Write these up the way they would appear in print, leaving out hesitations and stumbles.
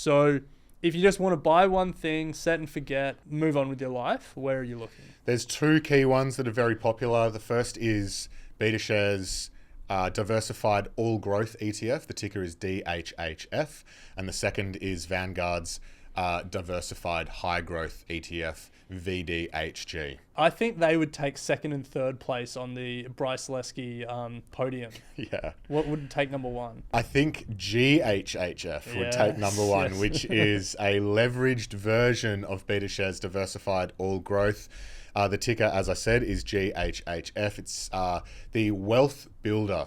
So if you just want to buy one thing, set and forget, move on with your life, where are you looking? There's two key ones that are very popular. The first is BetaShares Diversified All Growth ETF. The ticker is DHHF. And the second is Vanguard's Diversified High Growth ETF, VDHG. I think they would take second and third place on the Bryce Lesky podium. Yeah. What would take number one? I think GHHF would take number one, yes. which is a leveraged version of BetaShares Diversified All Growth. The ticker, as I said, is GHHF. It's the Wealth Builder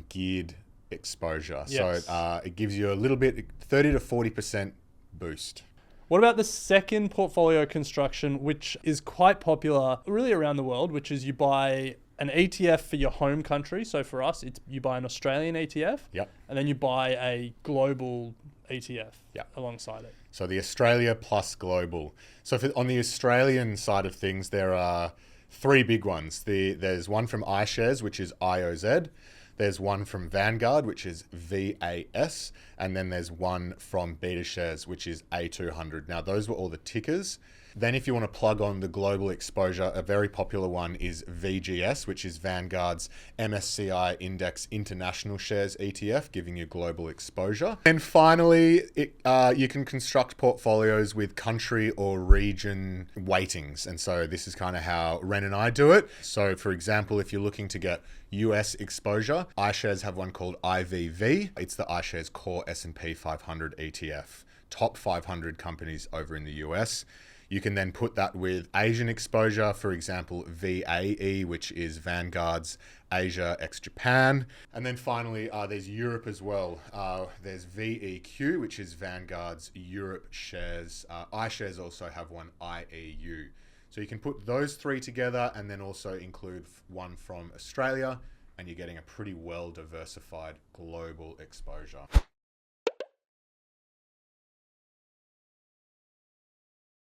geared exposure. Yes. So it gives you a little bit, 30 to 40% boost. What about the second portfolio construction, which is quite popular really around the world, which is you buy an ETF for your home country. So for us, you buy an Australian ETF, Yep. and then you buy a global ETF Yep. alongside it. So the Australia plus global. So on the Australian side of things, there are three big ones. There's one from iShares, which is IOZ. There's one from Vanguard, which is VAS. And then there's one from BetaShares, which is A200. Now, those were all the tickers. Then if you want to plug on the global exposure, a very popular one is VGS, which is Vanguard's MSCI Index International Shares ETF, giving you global exposure. And finally, you can construct portfolios with country or region weightings. And so this is kind of how Ren and I do it. So for example, if you're looking to get US exposure, iShares have one called IVV. It's the iShares Core S&P 500 ETF. Top 500 companies over in the US. You can then put that with Asian exposure, for example, VAE, which is Vanguard's Asia ex Japan. And then finally, there's Europe as well. There's VEQ, which is Vanguard's Europe shares. iShares also have one IEU. So you can put those three together and then also include one from Australia, and you're getting a pretty well diversified global exposure.